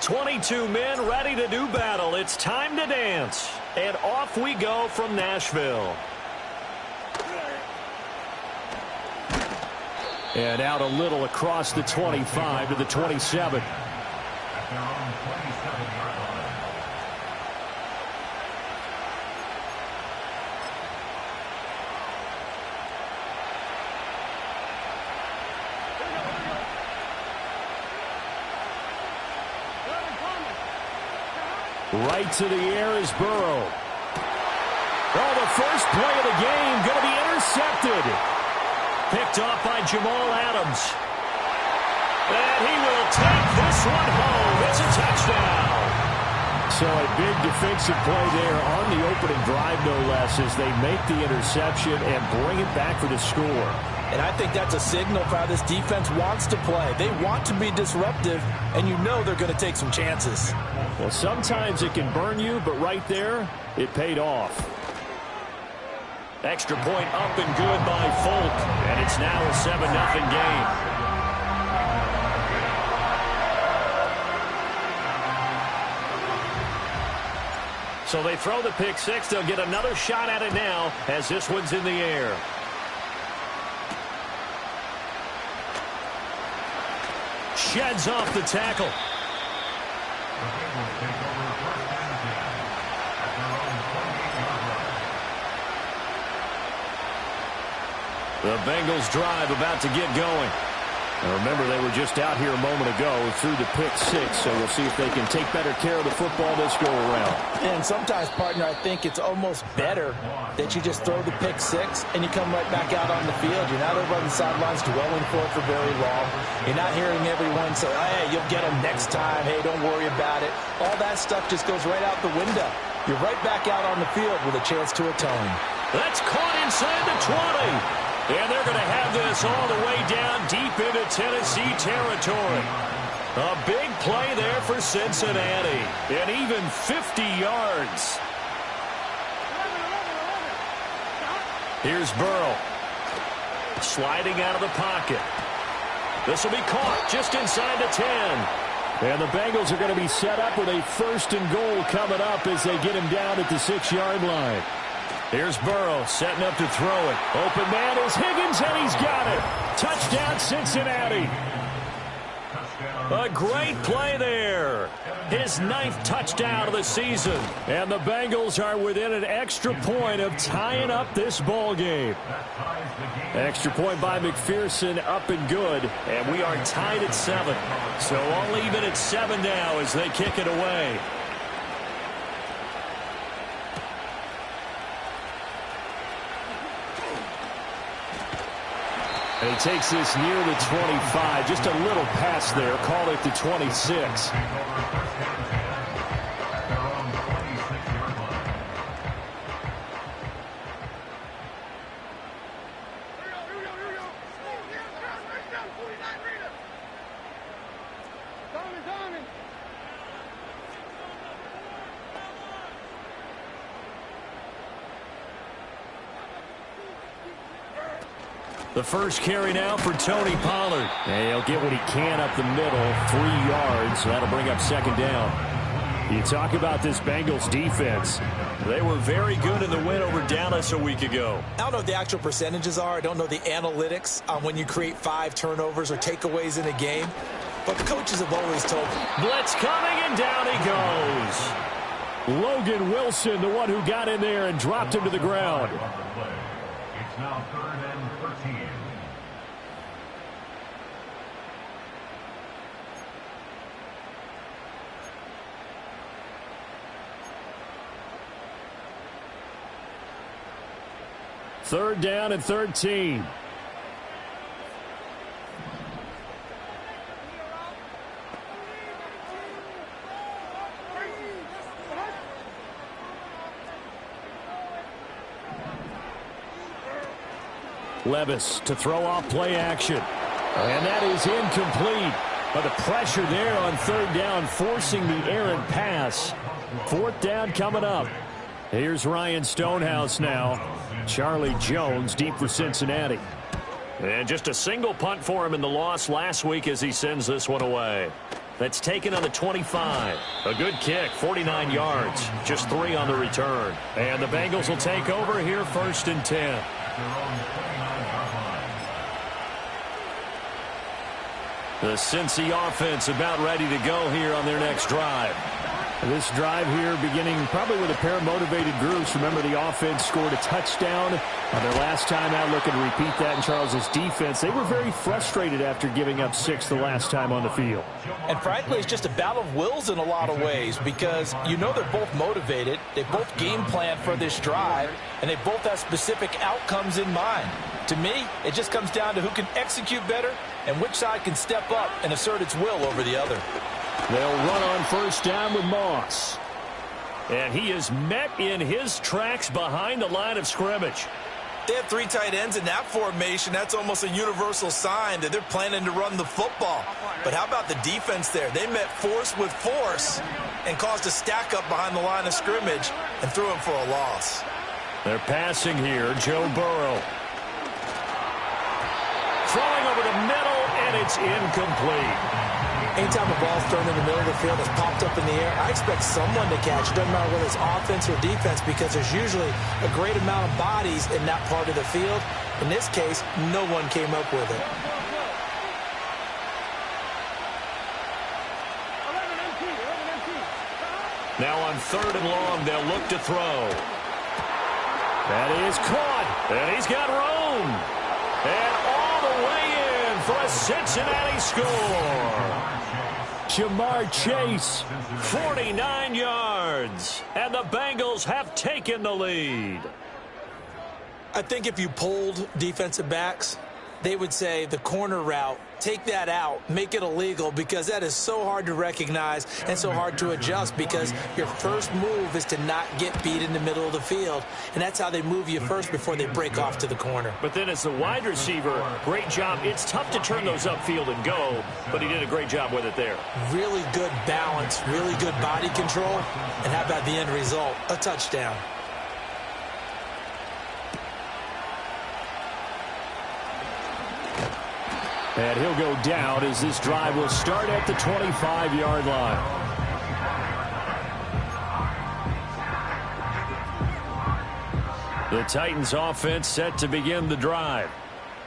22 men ready to do battle. It's time to dance. And off we go from Nashville. And out a little across the 25 to the 27. Right to the air is Burrow. Oh, the first play of the game going to be intercepted. Picked off by Jamal Adams. And he will take this one home. It's a touchdown. So a big defensive play there on the opening drive, no less, as they make the interception and bring it back for the score. And I think that's a signal for how this defense wants to play. They want to be disruptive, and you know they're going to take some chances. Well, sometimes it can burn you, but right there, it paid off. Extra point up and good by Folk, and it's now a 7-0 game. So they throw the pick six. They'll get another shot at it now as this one's in the air. Sheds off the tackle. The Bengals drive about to get going. Now remember, they were just out here a moment ago through the pick six, so we'll see if they can take better care of the football this go around. And sometimes, partner, I think it's almost better that you just throw the pick six and you come right back out on the field. You're not over on the sidelines dwelling for it for very long. You're not hearing everyone say, hey, you'll get them next time. Hey, don't worry about it. All that stuff just goes right out the window. You're right back out on the field with a chance to atone. That's caught inside the 20. And they're going to have this all the way down deep into Tennessee territory. A big play there for Cincinnati. And even 50 yards. Here's Burrow. Sliding out of the pocket. This will be caught just inside the 10. And the Bengals are going to be set up with a 1st and goal coming up as they get him down at the 6-yard line. Here's Burrow setting up to throw it. Open man is Higgins, and he's got it. Touchdown, Cincinnati. A great play there. His 9th touchdown of the season. And the Bengals are within an extra point of tying up this ball game. Extra point by McPherson, up and good. And we are tied at 7. So all even at 7 now as they kick it away. And he takes this near the 25. Just a little pass there. Call it the 26. The first carry now for Tony Pollard. And he'll get what he can up the middle, 3 yards. That'll bring up 2nd down. You talk about this Bengals defense. They were very good in the win over Dallas a week ago. I don't know what the actual percentages are. I don't know the analytics on when you create 5 turnovers or takeaways in a game. But the coaches have always told me. Blitz coming, and down he goes. Logan Wilson, the one who got in there and dropped him to the ground. It's now 3rd and 13. Third down and 13. Levis to throw off play action. And that is incomplete. But the pressure there on 3rd down, forcing the errant pass. 4th down coming up. Here's Ryan Stonehouse now. Charlie Jones deep for Cincinnati. And just a single punt for him in the loss last week as he sends this one away. That's taken on the 25. A good kick, 49 yards. Just 3 on the return. And the Bengals will take over here, 1st and 10. The Cincy offense about ready to go here on their next drive. This drive here beginning probably with a pair of motivated groups. Remember, the offense scored a touchdown on their last time out, looking to repeat that in Charles's defense. They were very frustrated after giving up 6 the last time on the field. And frankly, it's just a battle of wills in a lot of ways because you know they're both motivated. They both game plan for this drive, and they both have specific outcomes in mind. To me, it just comes down to who can execute better and which side can step up and assert its will over the other. They'll run on 1st down with Moss. And he is met in his tracks behind the line of scrimmage. They have 3 tight ends in that formation. That's almost a universal sign that they're planning to run the football. But how about the defense there? They met force with force and caused a stack up behind the line of scrimmage and threw him for a loss. They're passing here. Joe Burrow. Throwing over the middle, and it's incomplete. Anytime a ball's thrown in the middle of the field that's popped up in the air, I expect someone to catch it. Doesn't matter whether it's offense or defense because there's usually a great amount of bodies in that part of the field. In this case, no one came up with it. Now on 3rd and long, they'll look to throw. That is caught, and he's got room. And all the way in for a Cincinnati score. Jamar Chase. 49 yards. And the Bengals have taken the lead. I think if you polled defensive backs, they would say the corner route, take that out, make it illegal because that is so hard to recognize and so hard to adjust because your first move is to not get beat in the middle of the field. And that's how they move you first before they break off to the corner. But then as the wide receiver, great job. It's tough to turn those upfield and go, but he did a great job with it there. Really good balance, really good body control. And how about the end result? A touchdown. And he'll go down as this drive will start at the 25-yard line. The Titans offense set to begin the drive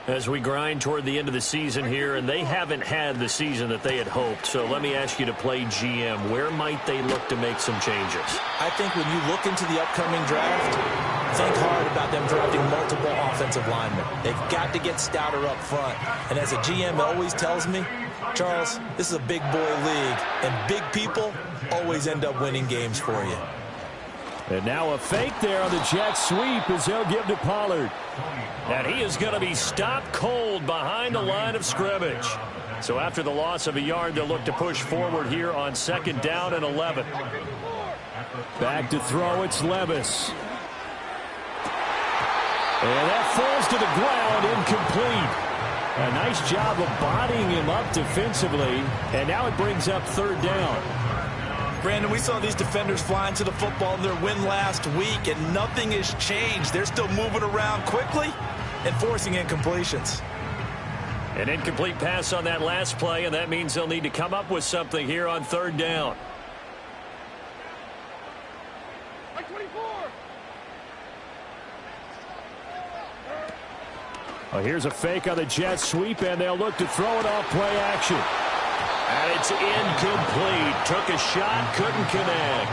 as we grind toward the end of the season here, and they haven't had the season that they had hoped. So let me ask you to play GM. Where might they look to make some changes? I think when you look into the upcoming draft, think hard about them drafting multiple offensive linemen. They've got to get stouter up front. And as a GM always tells me, Charles, this is a big boy league, and big people always end up winning games for you. And now a fake there on the jet sweep as they'll give to Pollard. And he is going to be stopped cold behind the line of scrimmage. So after the loss of a yard, they'll look to push forward here on 2nd down and 11. Back to throw, it's Levis. And that falls to the ground, incomplete. A nice job of bodying him up defensively. And now it brings up 3rd down. Brandon, we saw these defenders flying to the football in their win last week, and nothing has changed. They're still moving around quickly and forcing incompletions. An incomplete pass on that last play, and that means they'll need to come up with something here on 3rd down. Well, here's a fake on the jet sweep, and they'll look to throw it off play action. And it's incomplete. Took a shot, couldn't connect.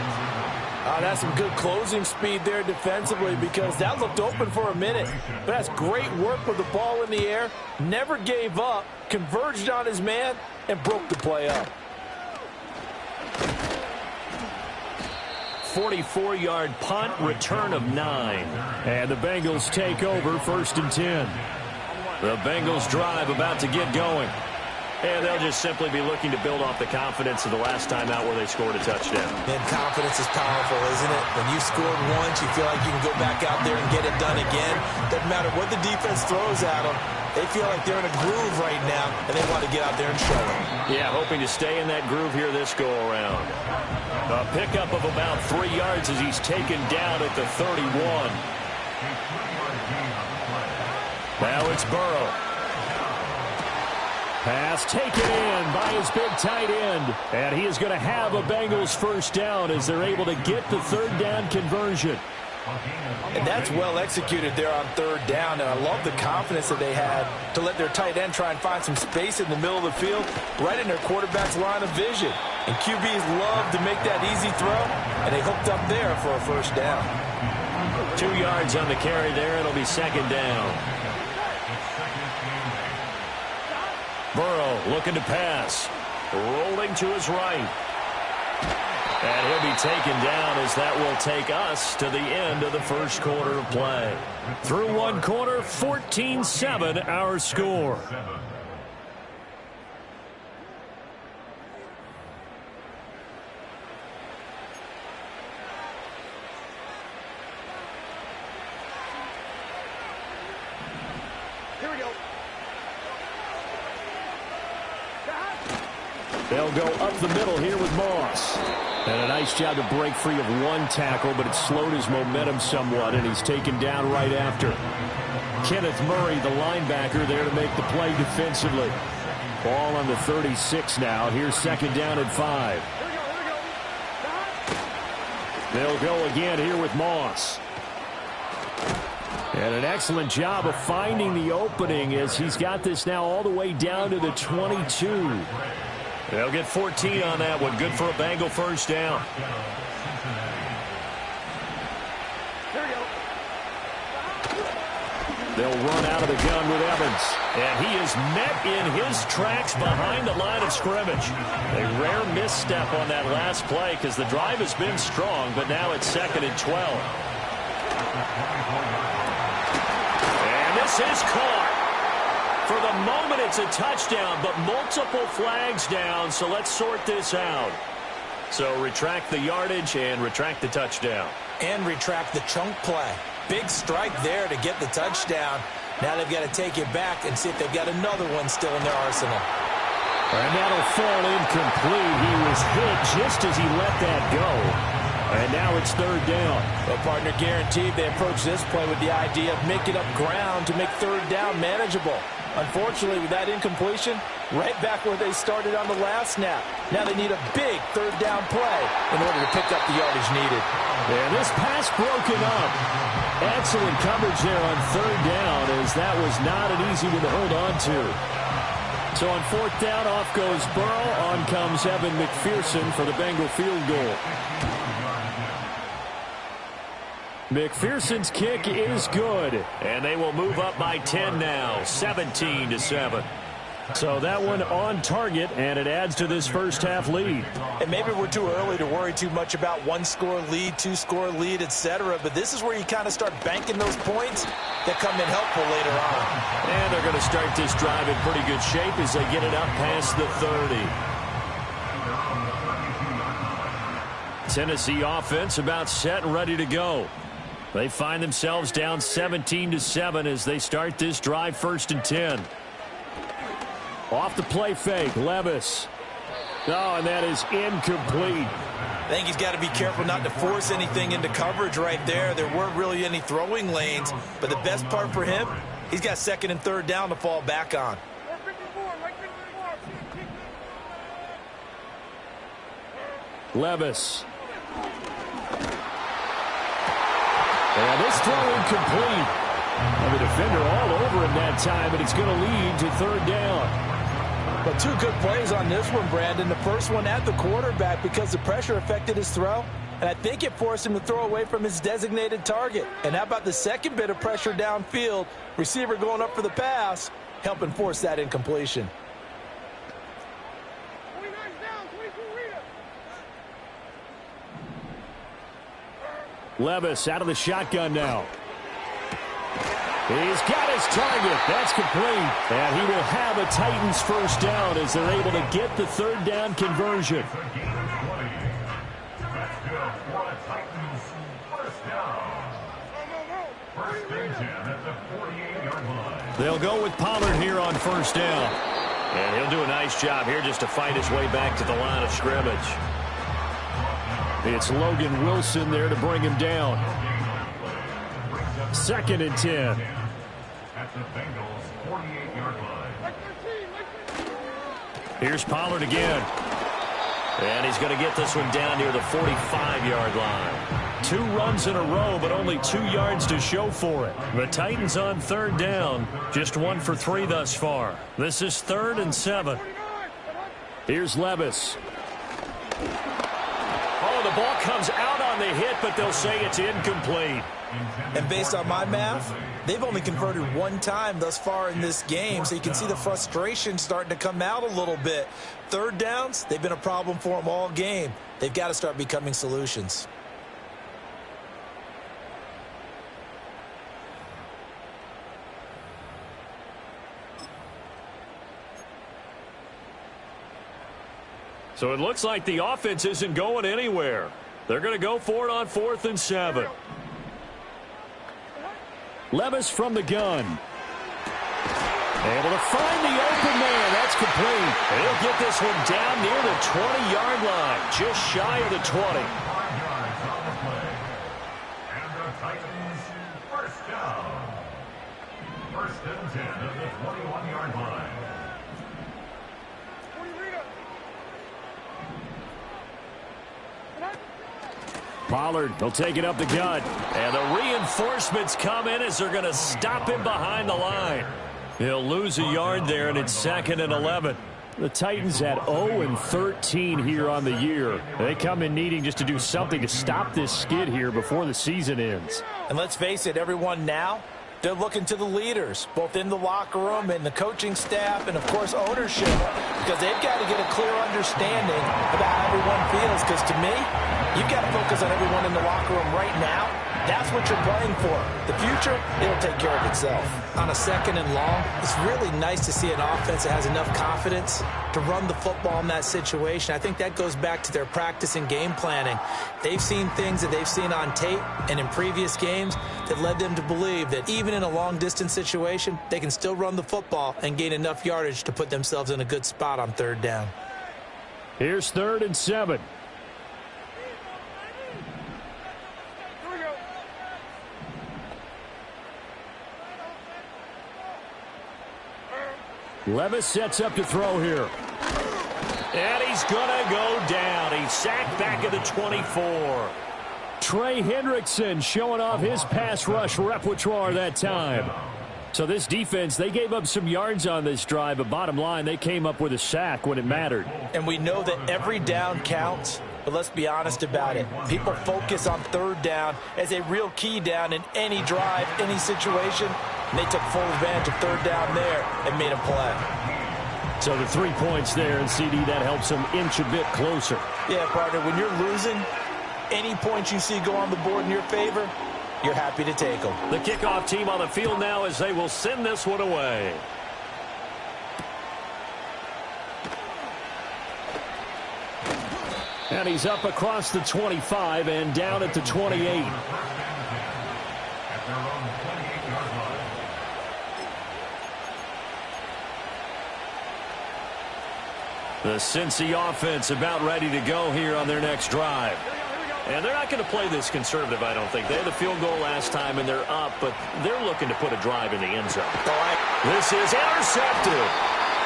That's some good closing speed there defensively because that looked open for a minute. But that's great work with the ball in the air. Never gave up, converged on his man, and broke the play up. 44-yard punt, return of 9. And the Bengals take over 1st and 10. The Bengals drive about to get going. And they'll just simply be looking to build off the confidence of the last time out where they scored a touchdown. And confidence is powerful, isn't it? When you scored once, you feel like you can go back out there and get it done again. Doesn't matter what the defense throws at them. They feel like they're in a groove right now, and they want to get out there and show it. Yeah, hoping to stay in that groove here this go-around. A pickup of about 3 yards as he's taken down at the 31. Now it's Burrow. Pass taken in by his big tight end. And he is going to have a Bengals first down as they're able to get the third down conversion. And that's well executed there on third down. And I love the confidence that they had to let their tight end try and find some space in the middle of the field, right in their quarterback's line of vision. And QBs love to make that easy throw, and they hooked up there for a first down. 2 yards on the carry there. It'll be second down. Burrow looking to pass. Rolling to his right. And he'll be taken down as that will take us to the end of the first quarter of play. Through one quarter, 14-7 our score. They'll go up the middle here with Moss. And a nice job to break free of one tackle, but it slowed his momentum somewhat, and he's taken down right after. Kenneth Murray, the linebacker, there to make the play defensively. Ball on the 36 now. Here's second down and 5. They'll go again here with Moss. And an excellent job of finding the opening as he's got this now all the way down to the 22. They'll get 14 on that one. Good for a Bengal first down. They'll run out of the gun with Evans. And he is met in his tracks behind the line of scrimmage. A rare misstep on that last play because the drive has been strong, but now it's second and 12. And this is caught. For the moment, it's a touchdown, but multiple flags down, so let's sort this out. So retract the yardage and retract the touchdown. And retract the chunk play. Big strike there to get the touchdown. Now they've got to take it back and see if they've got another one still in their arsenal. And that'll fall incomplete. He was hit just as he let that go. And now it's third down. Well, partner, guaranteed they approach this play with the idea of making up ground to make third down manageable. Unfortunately, with that incompletion, right back where they started on the last snap. Now they need a big third down play in order to pick up the yardage needed. And this pass broken up. Excellent coverage there on third down, as that was not an easy one to hold on to. So on fourth down, off goes Burrow. On comes Evan McPherson for the Bengal field goal. McPherson's kick is good. And they will move up by 10 now, 17-7. So that one on target, and it adds to this first half lead. And maybe we're too early to worry too much about one-score lead, two-score lead, etc. But this is where you kind of start banking those points that come in helpful later on. And they're going to start this drive in pretty good shape as they get it up past the 30. Tennessee offense about set and ready to go. They find themselves down 17-7 as they start this drive first and 10. Off the play fake, Levis. Oh, and that is incomplete. I think he's got to be careful not to force anything into coverage right there. There weren't really any throwing lanes, but the best part for him, he's got second and third down to fall back on. Levis. And this throw incomplete. And the defender all over him that time, and it's going to lead to third down. But two good plays on this one, Brandon. The first one at the quarterback because the pressure affected his throw, and I think it forced him to throw away from his designated target. And how about the second bit of pressure downfield? Receiver going up for the pass, helping force that incompletion. Levis out of the shotgun now. He's got his target. That's complete. And he will have a Titans first down as they're able to get the third down conversion. They'll go with Pollard here on first down. And he'll do a nice job here just to fight his way back to the line of scrimmage. It's Logan Wilson there to bring him down. Second and 10. At the Bengals' 48-yard line. Here's Pollard again. And he's going to get this one down near the 45-yard line. 2 runs in a row, but only 2 yards to show for it. The Titans on 3rd down. Just 1 for 3 thus far. This is 3rd and 7. Here's Levis. Oh, the ball comes out on the hit, but they'll say it's incomplete. And based on my math, they've only converted 1 time thus far in this game, so you can see the frustration starting to come out a little bit. 3rd downs, they've been a problem for them all game. They've got to start becoming solutions. So it looks like the offense isn't going anywhere. They're going to go for it on 4th and 7. Levis from the gun. Able to find the open man. That's complete. He'll get this one down near the 20-yard line, just shy of the 20. 5 yards on the play. And the Titans first down. 1st and 10 at the 21-yard line. Pollard, he'll take it up the gut. And the reinforcements come in as they're going to stop him behind the line. He'll lose a yard there, and it's 2nd and 11. The Titans at 0-13 here on the year. They come in needing just to do something to stop this skid here before the season ends. And let's face it, everyone now, they're looking to the leaders, both in the locker room and the coaching staff and, of course, ownership, because they've got to get a clear understanding about how everyone feels. Because to me, you've got to focus on everyone in the locker room right now. That's what you're playing for. The future, it'll take care of itself. On a 2nd and long, it's really nice to see an offense that has enough confidence to run the football in that situation. I think that goes back to their practice and game planning. They've seen things that they've seen on tape and in previous games that led them to believe that even in a long-distance situation, they can still run the football and gain enough yardage to put themselves in a good spot on 3rd down. Here's 3rd and 7. Levis sets up to throw here. And he's going to go down. He's sacked back at the 24. Trey Hendrickson showing off his pass rush repertoire that time. So this defense, they gave up some yards on this drive, but bottom line, they came up with a sack when it mattered. And we know that every down counts, but let's be honest about it. People focus on 3rd down as a real key down in any drive, any situation. And they took full advantage of 3rd down there and made a play. So the 3 points there, and CD, that helps them inch a bit closer. Yeah, partner, when you're losing, any points you see go on the board in your favor, you're happy to take them. The kickoff team on the field now as they will send this one away. And he's up across the 25 and down at the 28. The Cincy offense about ready to go here on their next drive. And they're not going to play this conservative, I don't think. They had a field goal last time, and they're up, but they're looking to put a drive in the end zone. This is intercepted.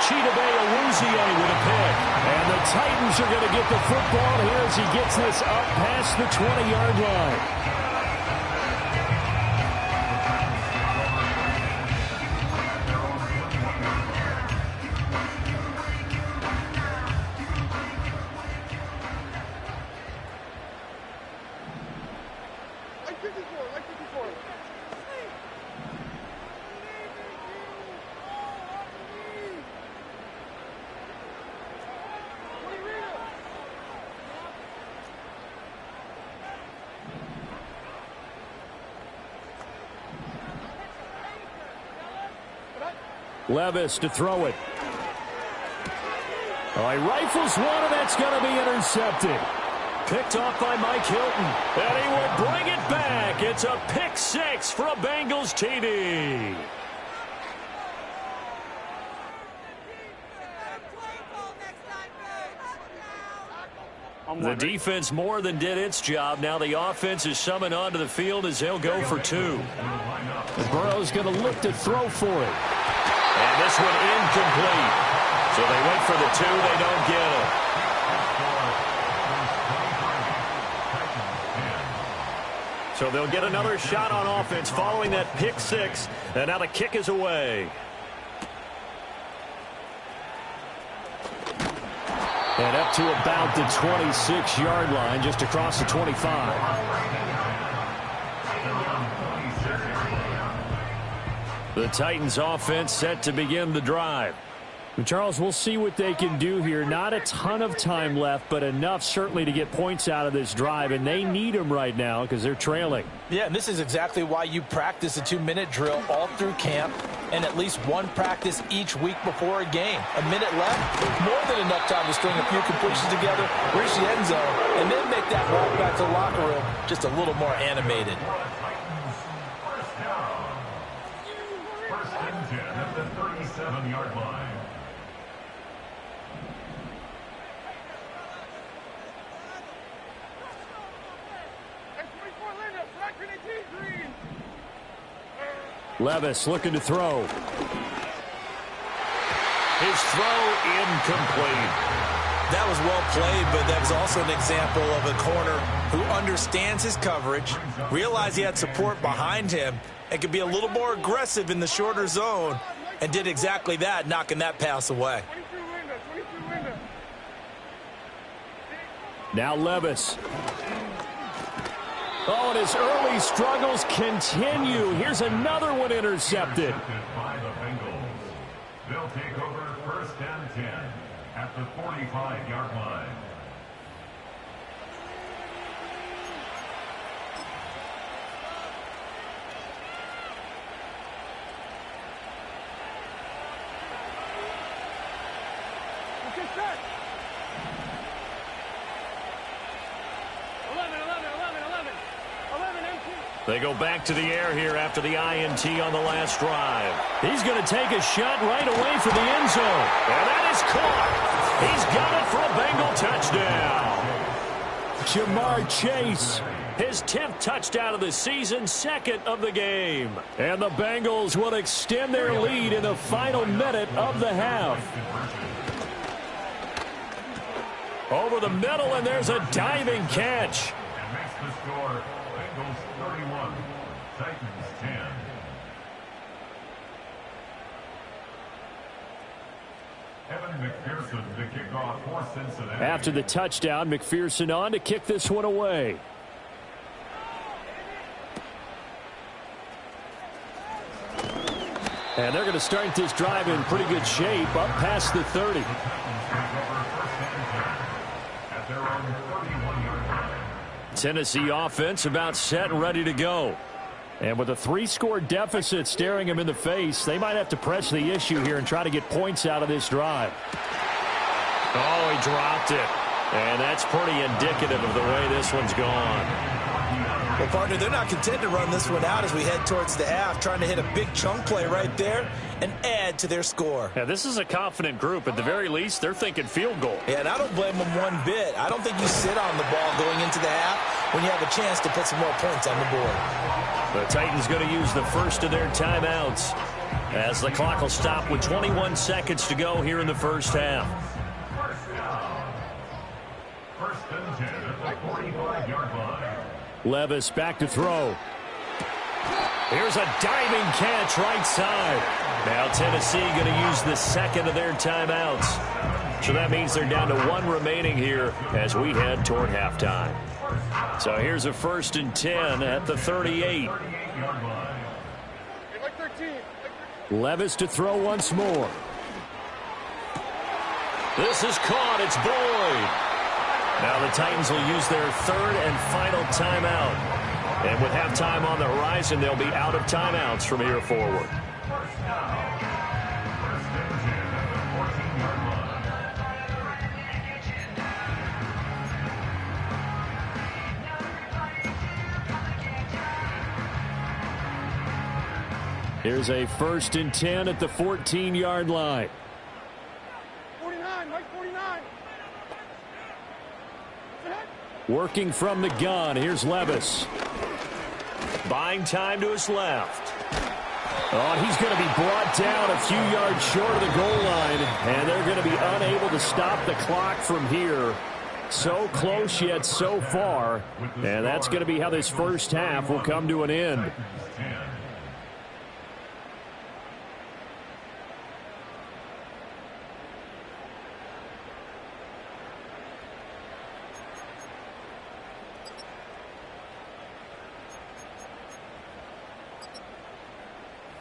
Chidobe Awuzie with a pick. And the Titans are going to get the football here as he gets this up past the 20-yard line. Levis to throw it. Oh, he rifles one, and that's going to be intercepted. Picked off by Mike Hilton. And he will bring it back. It's a pick 6 for a Bengals TD. The defense more than did its job. Now the offense is summoned onto the field as they'll go for 2. Burrow's going to look to throw for it. And this one incomplete. So they wait for the 2. They don't get it. So they'll get another shot on offense following that pick 6. And now the kick is away. And up to about the 26-yard line, just across the 25. The Titans offense set to begin the drive. Charles, we'll see what they can do here. Not a ton of time left, but enough certainly to get points out of this drive, and they need them right now because they're trailing. Yeah, and this is exactly why you practice a 2-minute drill all through camp and at least one practice each week before a game. A minute left, more than enough time to string a few completions together, reach the end zone, and then make that walk back to the locker room just a little more animated. First and 10 at the 37-yard line. Levis looking to throw. His throw incomplete. That was well played, but that was also an example of a corner who understands his coverage, realized he had support behind him, and could be a little more aggressive in the shorter zone, and did exactly that, knocking that pass away. Now Levis. Oh, and his early struggles continue. Here's another one intercepted. By the Bengals. They'll take over first and 10 at the 45-yard line. They go back to the air here after the INT on the last drive. He's going to take a shot right away for the end zone. And that is caught. He's got it for a Bengal touchdown. Jamar Chase. His 10th touchdown of the season, 2nd of the game. And the Bengals will extend their lead in the final minute of the half. Over the middle, and there's a diving catch. And makes the score Bengals 31, Titans 10. Evan McPherson to kick off for Cincinnati. After the touchdown, McPherson on to kick this one away. And they're going to start this drive in pretty good shape, up past the 30. Tennessee offense about set and ready to go. And with a 3-score deficit staring them in the face, they might have to press the issue here and try to get points out of this drive. Oh, he dropped it. And that's pretty indicative of the way this one's gone. Well, partner, they're not content to run this one out as we head towards the half, trying to hit a big chunk play right there and add to their score. Yeah, this is a confident group. At the very least, they're thinking field goal. Yeah, and I don't blame them one bit. I don't think you sit on the ball going into the half when you have a chance to put some more points on the board. The Titans going to use the first of their timeouts as the clock will stop with 21 seconds to go here in the first half. First and 10 at the 45-yard line. Levis back to throw. Here's a diving catch right side. Now Tennessee going to use the second of their timeouts. So that means they're down to 1 remaining here as we head toward halftime. So here's a first and 10 at the 38. Levis to throw once more. This is caught. It's Boyd. Now the Titans will use their third and final timeout. And with halftime on the horizon, they'll be out of timeouts from here forward. Here's a first and 10 at the 14-yard line. 49, Mike 49. Working from the gun, here's Levis. Buying time to his left. Oh, and he's going to be brought down a few yards short of the goal line, and they're going to be unable to stop the clock from here. So close yet so far, and that's going to be how this first half will come to an end.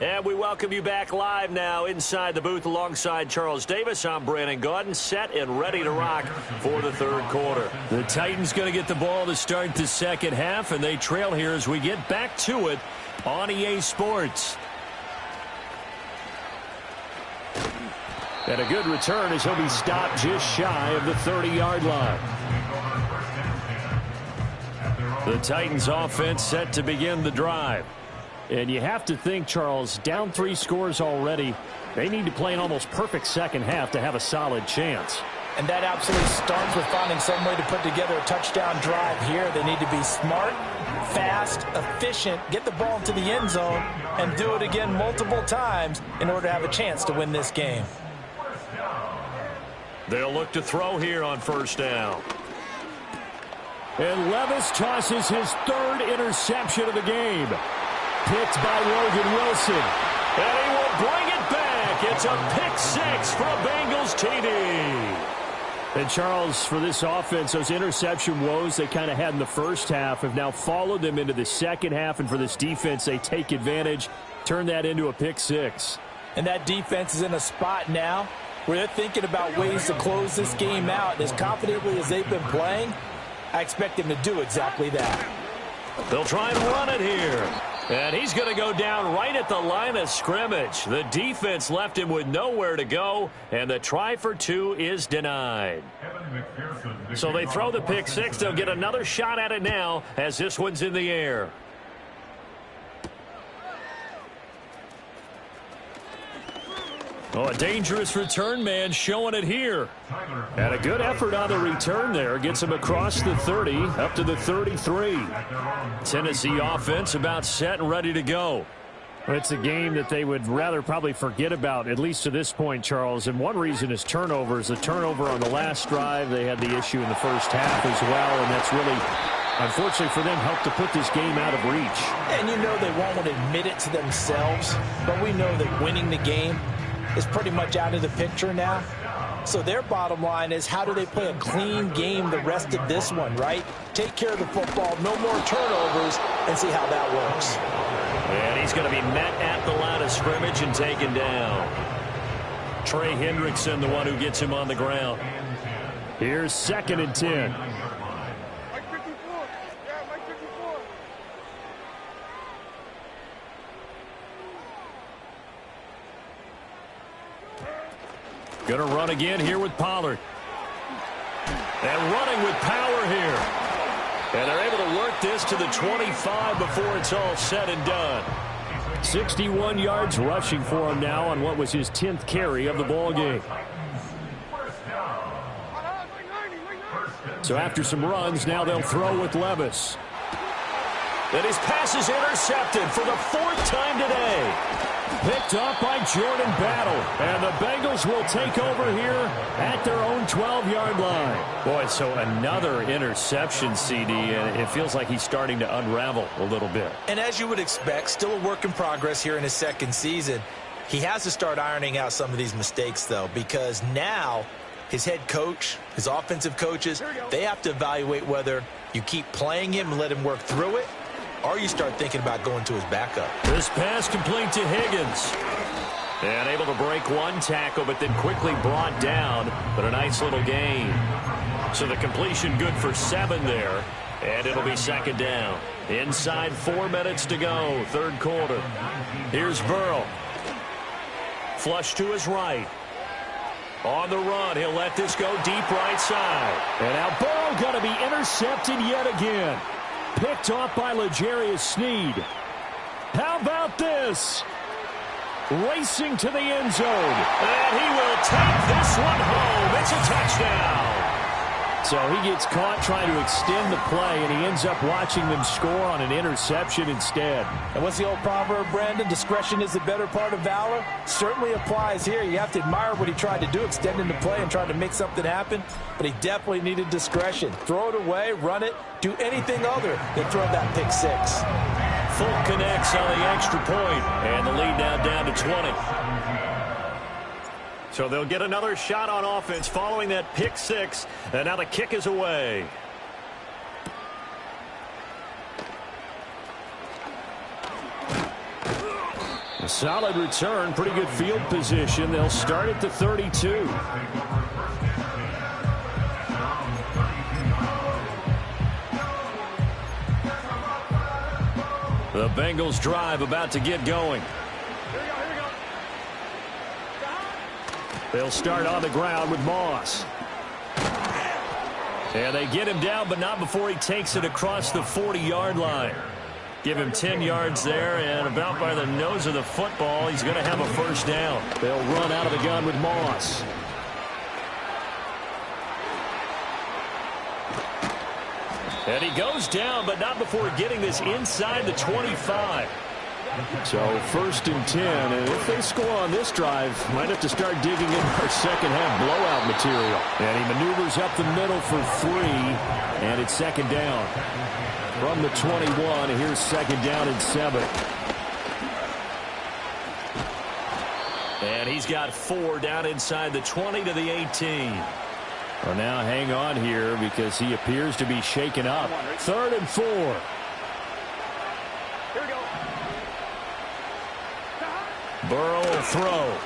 And we welcome you back live now inside the booth alongside Charles Davis. I'm Brandon Gaudin, set and ready to rock for the third quarter. The Titans going to get the ball to start the second half, and they trail here as we get back to it on EA Sports. And a good return as he'll be stopped just shy of the 30-yard line. The Titans offense set to begin the drive. And you have to think, Charles, down 3 scores already. They need to play an almost perfect second half to have a solid chance. And that absolutely starts with finding some way to put together a touchdown drive here. They need to be smart, fast, efficient, get the ball into the end zone, and do it again multiple times in order to have a chance to win this game. They'll look to throw here on first down. And Levis tosses his 3rd interception of the game. Picked by Logan Wilson. And he will bring it back. It's a pick 6 for a Bengals TD. And Charles, for this offense, those interception woes they kind of had in the first half have now followed them into the second half. And for this defense, they take advantage, turn that into a pick 6. And that defense is in a spot now where they're thinking about ways to close this game out. As confidently as they've been playing, I expect them to do exactly that. They'll try and run it here. And he's going to go down right at the line of scrimmage. The defense left him with nowhere to go, and the try for 2 is denied. So they throw the pick 6. They'll get another shot at it now as this one's in the air. Oh, a dangerous return man showing it here. And a good effort on the return there. Gets him across the 30, up to the 33. Tennessee offense about set and ready to go. It's a game that they would rather probably forget about, at least to this point, Charles. And one reason is turnovers. The turnover on the last drive, they had the issue in the first half as well. And that's really, unfortunately for them, helped to put this game out of reach. And you know they won't want to admit it to themselves, but we know that winning the game is pretty much out of the picture now. So their bottom line is, how do they play a clean game the rest of this one, right? Take care of the football, no more turnovers, and see how that works. And he's going to be met at the line of scrimmage and taken down. Trey Hendrickson, the one who gets him on the ground. Here's 2nd and 10. Mike 54. Yeah, Mike 54. Going to run again here with Pollard. And running with power here. And they're able to work this to the 25 before it's all said and done. 61 yards rushing for him now on what was his 10th carry of the ball game. So after some runs, now they'll throw with Levis. And his pass is intercepted for the 4th time today. Picked up by Jordan Battle. And the Bengals will take over here at their own 12-yard line. Boy, so another interception, CD, and it feels like he's starting to unravel a little bit. And as you would expect, still a work in progress here in his 2nd season. He has to start ironing out some of these mistakes, though, because now his head coach, his offensive coaches, they have to evaluate whether you keep playing him and let him work through it, or you start thinking about going to his backup. This pass complete to Higgins. And able to break one tackle, but then quickly brought down. But a nice little gain. So the completion good for 7 there. And it'll be 2nd down. Inside 4 minutes to go, 3rd quarter. Here's Burrow. Flush to his right. On the run, he'll let this go deep right side. And now Burrow going to be intercepted yet again. Picked off by L'Jarius Sneed. How about this? Racing to the end zone. And he will take this one home. It's a touchdown. So he gets caught trying to extend the play, and he ends up watching them score on an interception instead. And what's the old proverb, Brandon? Discretion is the better part of valor. Certainly applies here. You have to admire what he tried to do, extending the play and trying to make something happen. But he definitely needed discretion. Throw it away, run it, do anything other than throw that pick six. Folk connects on the extra point, and the lead now down to 20. So they'll get another shot on offense following that pick six, and now the kick is away. A solid return, pretty good field position. They'll start at the 32. The Bengals drive about to get going. They'll start on the ground with Moss. And they get him down, but not before he takes it across the 40-yard line. Give him 10 yards there, and about by the nose of the football, he's going to have a first down. They'll run out of the gun with Moss. And he goes down, but not before getting this inside the 25. So 1st and 10, and if they score on this drive, might have to start digging into our second half blowout material. And he maneuvers up the middle for 3, and it's 2nd down. From the 21, here's 2nd down and 7. And he's got 4 down inside the 20 to the 18. Well, now hang on here because he appears to be shaken up. 3rd and 4. Burrow will throw.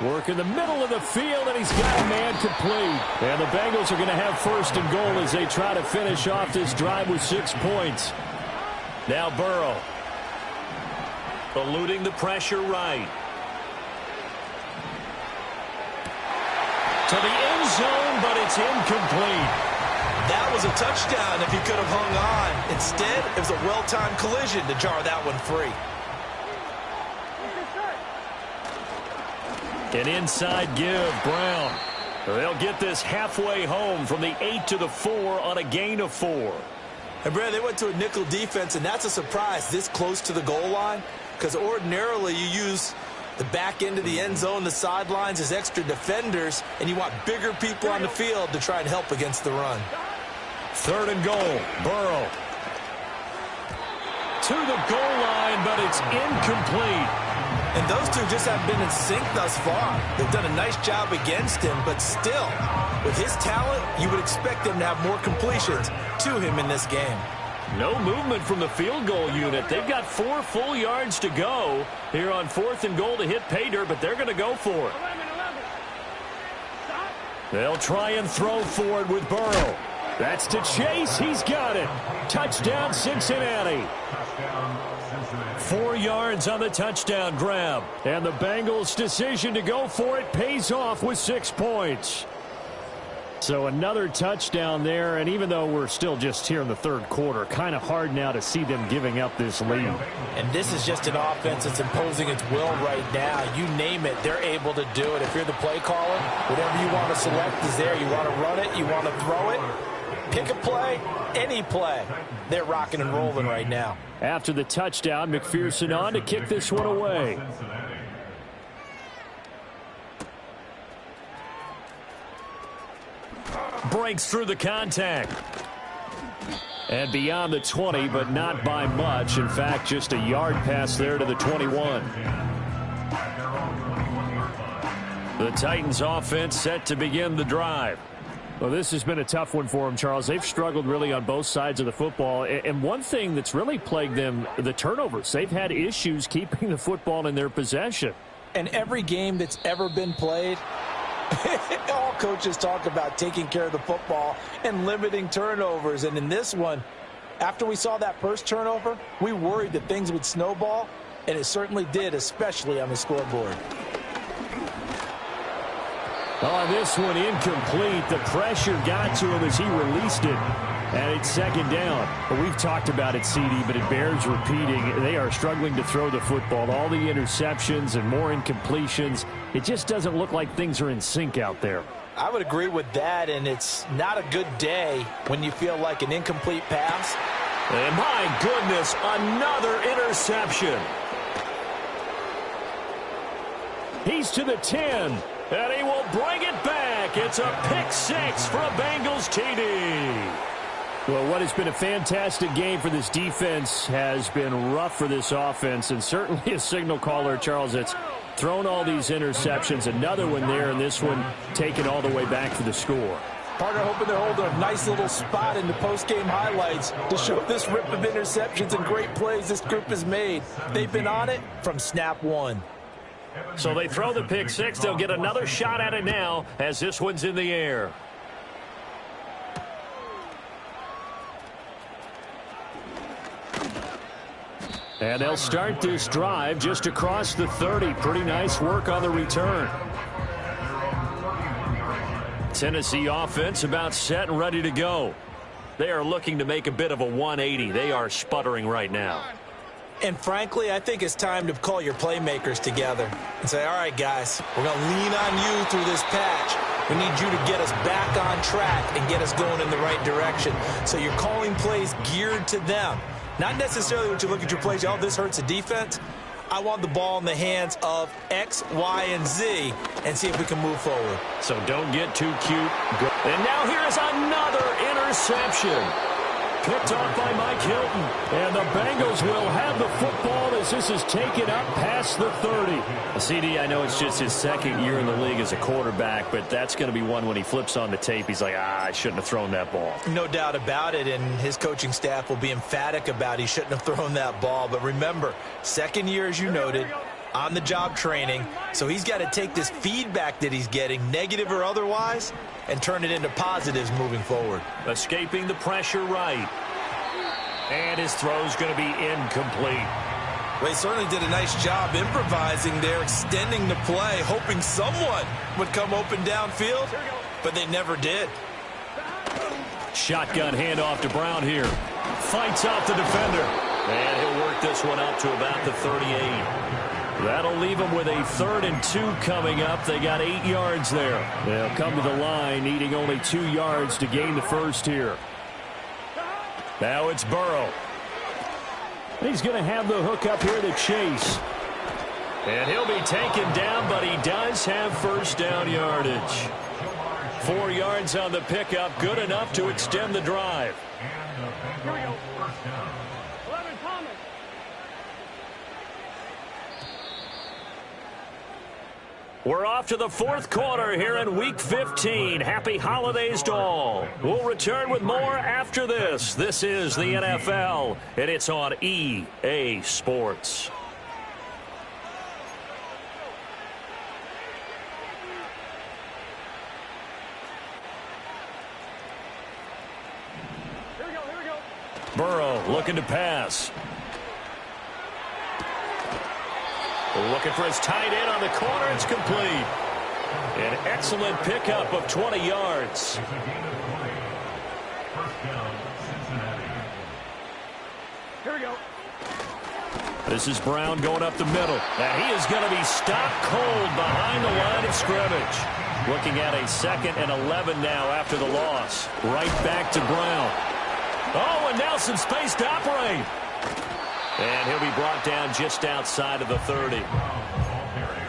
Work in the middle of the field, and he's got a man complete. And the Bengals are going to have 1st and goal as they try to finish off this drive with 6 points. Now Burrow. Eluding the pressure right. To the end zone, but it's incomplete. That was a touchdown if he could have hung on. Instead, it was a well-timed collision to jar that one free. An inside give, Brown. They'll get this halfway home from the 8 to the 4 on a gain of 4. And, Brad, they went to a nickel defense, and that's a surprise this close to the goal line because ordinarily you use the back end of the end zone, the sidelines as extra defenders, and you want bigger people on the field to try and help against the run. 3rd and goal, Burrow. To the goal line, but it's incomplete. And those two just haven't been in sync thus far. They've done a nice job against him, but still, with his talent, you would expect them to have more completions to him in this game. No movement from the field goal unit. They've got 4 full yards to go here on 4th and goal to hit pay dirt, but they're going to go for it. They'll try and throw for it with Burrow. That's to Chase. He's got it. Touchdown, Cincinnati. 4 yards on the touchdown grab. And the Bengals' decision to go for it pays off with 6 points. So another touchdown there, and even though we're still just here in the 3rd quarter, kind of hard now to see them giving up this lead. And this is just an offense that's imposing its will right now. You name it, they're able to do it. If you're the play caller, whatever you want to select is there. You want to run it, you want to throw it, pick a play, any play. They're rocking and rolling right now. After the touchdown, McPherson on to kick this one away. Breaks through the contact. And beyond the 20, but not by much. In fact, just a yard pass there to the 21. The Titans offense set to begin the drive. Well, this has been a tough one for them, Charles. They've struggled really on both sides of the football. And one thing that's really plagued them, the turnovers. They've had issues keeping the football in their possession. And every game that's ever been played, all coaches talk about taking care of the football and limiting turnovers. And in this one, after we saw that first turnover, we worried that things would snowball, and it certainly did, especially on the scoreboard. On this one, incomplete. The pressure got to him as he released it. And it's 2nd down. Well, we've talked about it, CD, but it bears repeating. They are struggling to throw the football. All the interceptions and more incompletions. It just doesn't look like things are in sync out there. I would agree with that, and it's not a good day when you feel like an incomplete pass. And my goodness, another interception. He's to the 10. And he will bring it back. It's a pick six for a Bengals TD. Well, what has been a fantastic game for this defense has been rough for this offense, and certainly a signal caller, Charles, that's thrown all these interceptions. Another one there, and this one taken all the way back for the score. Partner hoping they're holding a nice little spot in the post-game highlights to show this rip of interceptions and great plays this group has made. They've been on it from snap one. So they throw the pick six. They'll get another shot at it now as this one's in the air. And they'll start this drive just across the 30. Pretty nice work on the return. Tennessee offense about set and ready to go. They are looking to make a bit of a 180. They are sputtering right now. And frankly, I think it's time to call your playmakers together and say, all right, guys, we're going to lean on you through this patch. We need you to get us back on track and get us going in the right direction. So you're calling plays geared to them. Not necessarily when you look at your plays, oh, this hurts the defense. I want the ball in the hands of X, Y, and Z and see if we can move forward. So don't get too cute. And now here is another interception. Picked off by Mike Hilton. And the Bengals will have the football as this is taken up past the 30. CD, I know it's just his second year in the league as a quarterback, but that's going to be one when he flips on the tape. He's like, I shouldn't have thrown that ball. No doubt about it, and his coaching staff will be emphatic about he shouldn't have thrown that ball. But remember, second year, as you noted, on-the-job training, so he's got to take this feedback that he's getting, negative or otherwise, and turn it into positives moving forward. Escaping the pressure right. And his throw's going to be incomplete. They certainly did a nice job improvising there, extending the play, hoping someone would come open downfield, but they never did. Shotgun handoff to Brown here. Fights out the defender. And he'll work this one up to about the 38. That'll leave them with a 3rd and 2 coming up. They got 8 yards there. They'll come to the line, needing only 2 yards to gain the first here. Now it's Burrow. He's going to have the hook up here to Chase. And he'll be taken down, but he does have first down yardage. 4 yards on the pickup, good enough to extend the drive. Here we go. 11, Thomas. We're off to the 4th quarter here in Week 15. Happy holidays to all. We'll return with more after this. This is the NFL, and it's on EA Sports. Here we go. Burrow looking to pass. Looking for his tight end on the corner. It's complete. An excellent pickup of 20 yards. Here we go. This is Brown going up the middle. And he is going to be stopped cold behind the line of scrimmage. Looking at a 2nd and 11 now after the loss. Right back to Brown. Oh, and now some space to operate. And he'll be brought down just outside of the 30.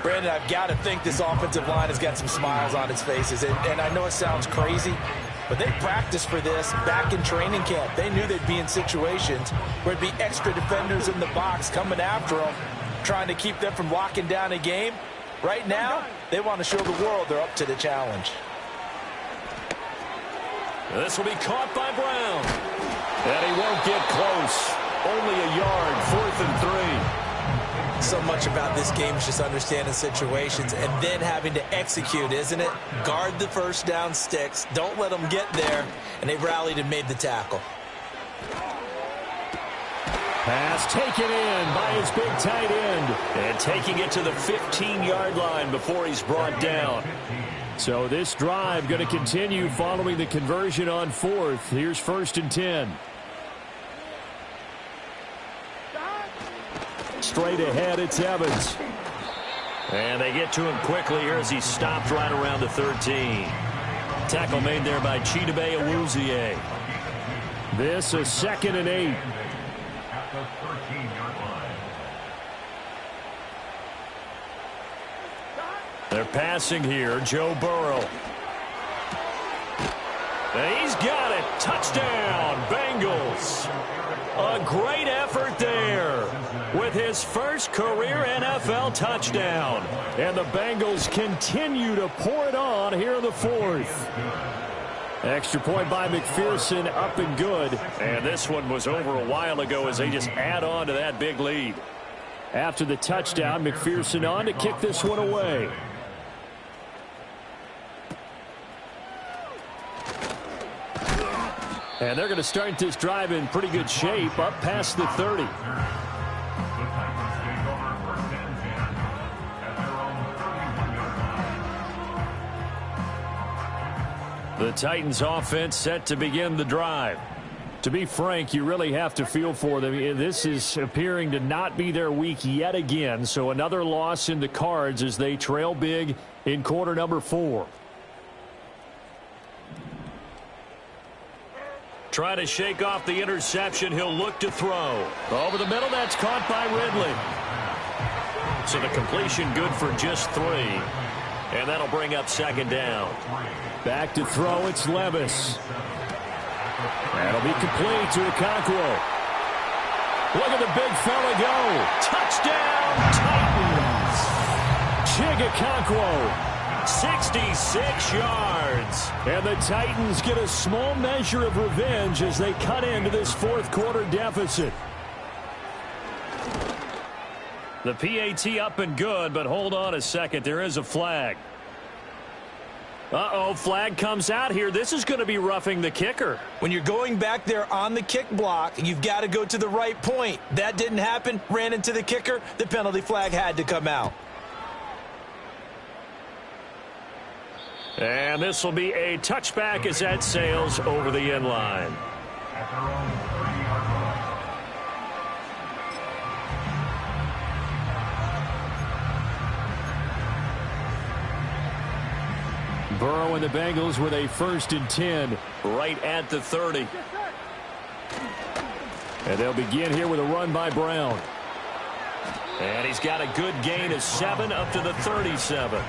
Brandon, I've got to think this offensive line has got some smiles on its faces. And I know it sounds crazy, but they practiced for this back in training camp. They knew they'd be in situations where it'd be extra defenders in the box coming after them, trying to keep them from locking down a game. Right now, they want to show the world they're up to the challenge. This will be caught by Brown. And he won't get close. Only a yard, 4th and 3. So much about this game is just understanding situations and then having to execute, isn't it? Guard the first down sticks. Don't let them get there. And they rallied and made the tackle. Pass taken in by his big tight end. And taking it to the 15-yard line before he's brought down. So this drive going to continue following the conversion on 4th. Here's 1st and 10. Straight ahead, it's Evans. And they get to him quickly here as he stopped right around the 13. Tackle made there by Chidobe Awuzie. This is 2nd and 8. At the 13-yard line. They're passing here. Joe Burrow. He's got it. Touchdown, Bengals. A great effort there with his first career NFL touchdown. And the Bengals continue to pour it on here in the 4th. Extra point by McPherson, up and good. And this one was over a while ago as they just add on to that big lead. After the touchdown, McPherson on to kick this one away. And they're going to start this drive in pretty good shape, up past the 30. The Titans take over 1st and 10 at their own 31-yard line. The Titans offense set to begin the drive. To be frank, you really have to feel for them. This is appearing to not be their week yet again. So another loss in the cards as they trail big in quarter number 4. Try to shake off the interception. He'll look to throw. Over the middle, that's caught by Ridley. So the completion good for just 3. And that'll bring up 2nd down. Back to throw, it's Levis. That'll be complete to Okonkwo. Look at the big fella go. Touchdown, Titans. Chig Okonkwo. 66 yards. And the Titans get a small measure of revenge as they cut into this 4th quarter deficit. The PAT up and good, but hold on a second. There is a flag. Uh-oh, flag comes out here. This is going to be roughing the kicker. When you're going back there on the kick block, you've got to go to the right point. That didn't happen. Ran into the kicker. The penalty flag had to come out. And this will be a touchback as that sails over the end line. At their own 30-yard line. Burrow and the Bengals with a 1st and 10. Right at the 30. And they'll begin here with a run by Brown. And he's got a good gain of 7 up to the 37.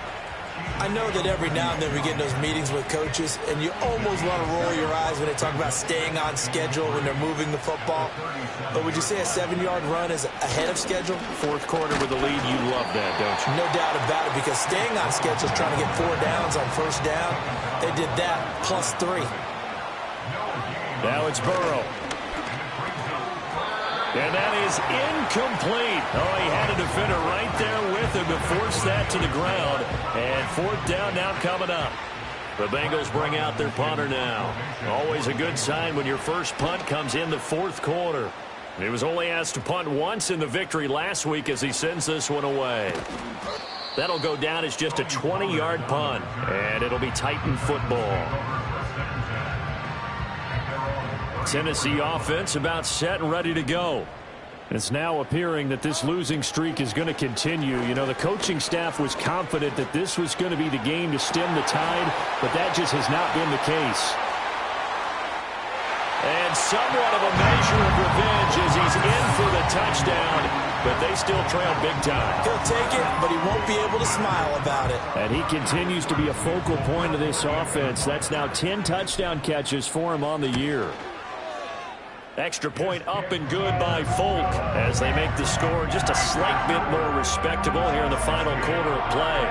I know that every now and then we get in those meetings with coaches, and you almost want to roll your eyes when they talk about staying on schedule when they're moving the football. But would you say a 7-yard run is ahead of schedule? 4th quarter with the lead, you love that, don't you? No doubt about it, because staying on schedule is trying to get 4 downs on 1st down. They did that plus 3. Now it's Burrow. And that is incomplete. Oh, he had a defender right there with him to force that to the ground. And 4th down now coming up. The Bengals bring out their punter now. Always a good sign when your first punt comes in the 4th quarter. He was only asked to punt once in the victory last week as he sends this one away. That'll go down as just a 20-yard punt. And it'll be Titan football. Tennessee offense about set and ready to go. It's now appearing that this losing streak is going to continue. You know, the coaching staff was confident that this was going to be the game to stem the tide, but that just has not been the case. And somewhat of a measure of revenge as he's in for the touchdown, but they still trail big time. He'll take it, but he won't be able to smile about it. And he continues to be a focal point of this offense. That's now 10 touchdown catches for him on the year. Extra point up and good by Folk as they make the score just a slight bit more respectable here in the final quarter of play.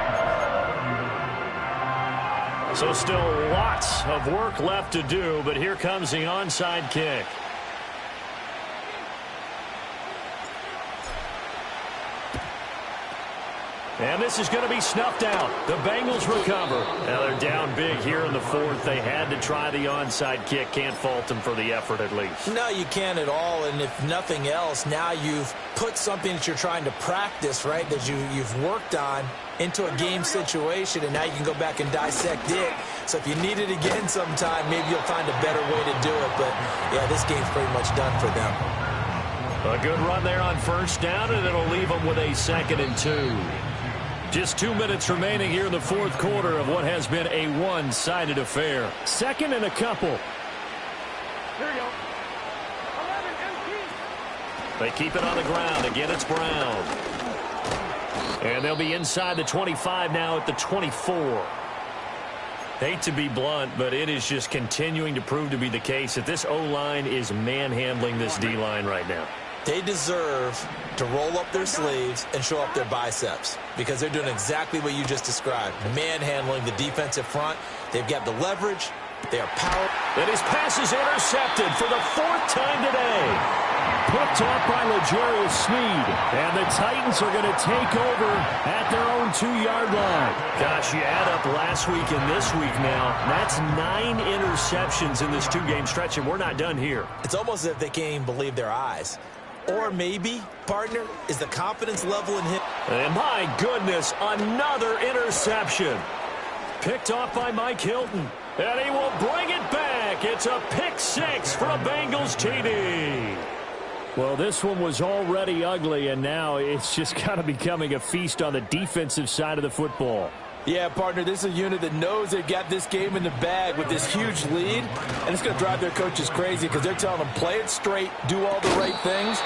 So still lots of work left to do, but here comes the onside kick. And this is going to be snuffed out. The Bengals recover. Now they're down big here in the 4th. They had to try the onside kick. Can't fault them for the effort at least. No, you can't at all. And if nothing else, now you've put something that you're trying to practice, right, that you've worked on into a game situation, and now you can go back and dissect it. So if you need it again sometime, maybe you'll find a better way to do it. But, yeah, this game's pretty much done for them. A good run there on 1st down, and it'll leave them with a 2nd and 2. Just 2 minutes remaining here in the fourth quarter of what has been a one-sided affair. Second and a couple. Here we go. 11 MP. They keep it on the ground. Again, it's Brown. And they'll be inside the 25 now at the 24. Hate to be blunt, but it is just continuing to prove to be the case that this O-line is manhandling this D-line right now. They deserve to roll up their sleeves and show up their biceps because they're doing exactly what you just described. Manhandling the defensive front. They've got the leverage. They are power. And his pass is intercepted for the fourth time today. Picked off by L'Jarius Sneed. And the Titans are going to take over at their own 2-yard line. Gosh, you add up last week and this week now. That's 9 interceptions in this 2-game stretch, and we're not done here. It's almost as if they can't even believe their eyes. Or maybe, partner, is the confidence level in him. And my goodness, another interception. Picked off by Mike Hilton. And he will bring it back. It's a pick 6 for a Bengals TD. Well, this one was already ugly, and now it's just kind of becoming a feast on the defensive side of the football. Yeah, partner, this is a unit that knows they've got this game in the bag with this huge lead, and it's going to drive their coaches crazy because they're telling them, play it straight, do all the right things.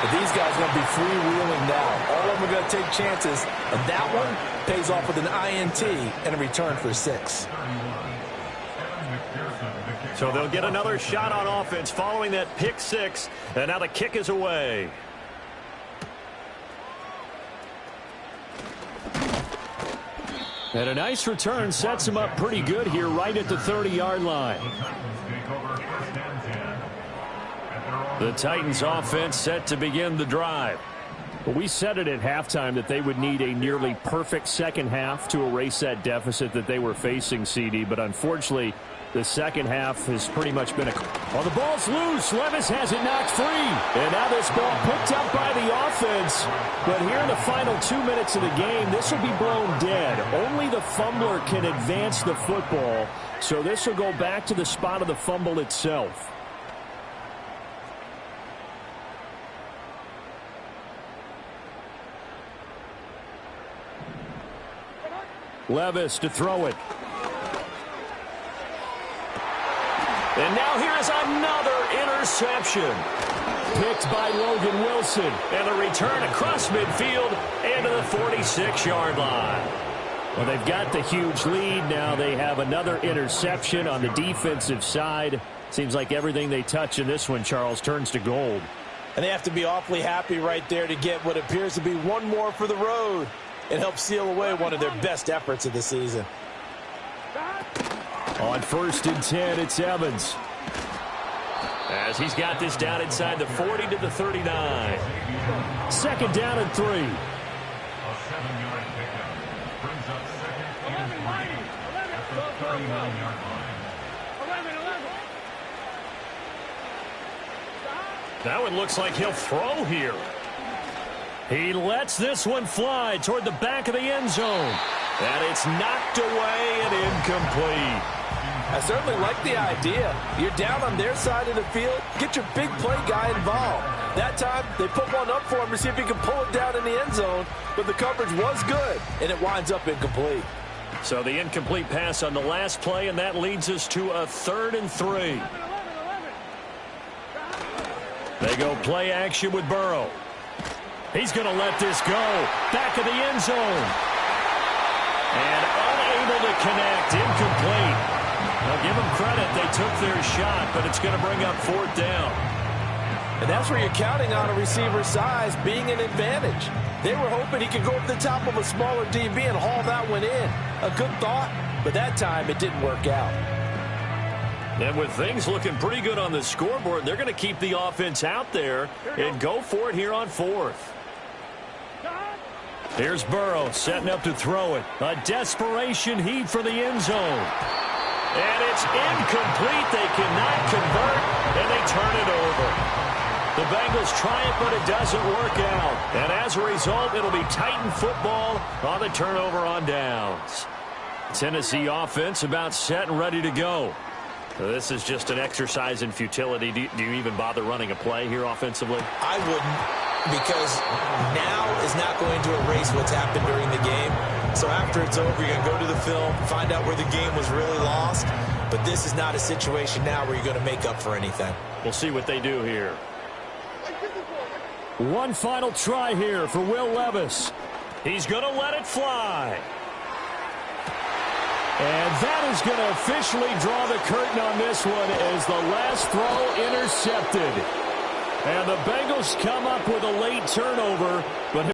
But these guys are going to be freewheeling now. All of them are going to take chances, and that one pays off with an INT and a return for 6. So they'll get another shot on offense following that pick 6, and now the kick is away. And a nice return sets him up pretty good here right at the 30-yard line. The Titans offense set to begin the drive. Well, we said it at halftime that they would need a nearly perfect second half to erase that deficit that they were facing, CD, but unfortunately the second half has pretty much been Oh, the ball's loose. Levis has it knocked free. And now this ball picked up by the offense. But here in the final 2 minutes of the game, this will be blown dead. Only the fumbler can advance the football. So this will go back to the spot of the fumble itself. Levis to throw it. And now here is another interception. Picked by Logan Wilson. And a return across midfield and to the 46-yard line. Well, they've got the huge lead. Now they have another interception on the defensive side. Seems like everything they touch in this one, Charles, turns to gold. And they have to be awfully happy right there to get what appears to be one more for the road. It helps seal away one of their best efforts of the season. On 1st and 10, it's Evans. As he's got this down inside the 40 to the 39. 2nd down and 3. A 7-yard pickup brings up 2nd and 3 at the 39-yard line. 11. That one looks like he'll throw here. He lets this one fly toward the back of the end zone. And it's knocked away and incomplete. I certainly like the idea. You're down on their side of the field. Get your big play guy involved. That time, they put one up for him to see if he can pull it down in the end zone. But the coverage was good, and it winds up incomplete. So the incomplete pass on the last play, and that leads us to a 3rd and 3. They go play action with Burrow. He's going to let this go. Back of the end zone. And unable to connect. Incomplete. Now give them credit. They took their shot, but it's going to bring up 4th down. And that's where you're counting on a receiver's size being an advantage. They were hoping he could go up the top of a smaller DB and haul that one in. A good thought, but that time it didn't work out. And with things looking pretty good on the scoreboard, they're going to keep the offense out there and go for it here on 4th. Here's Burrow setting up to throw it. A desperation heave for the end zone. And it's incomplete. They cannot convert, and they turn it over. The Bengals try it, but it doesn't work out. And as a result, it'll be Titan football on the turnover on downs. Tennessee offense about set and ready to go. This is just an exercise in futility. Do you even bother running a play here offensively? I wouldn't. because now is not going to erase what's happened during the game. So after it's over, you're going to go to the film, find out where the game was really lost. But this is not a situation now where you're going to make up for anything. We'll see what they do here. One final try here for Will Levis. He's going to let it fly. And that is going to officially draw the curtain on this one as the last throw intercepted. And the Bengals come up with a late turnover, but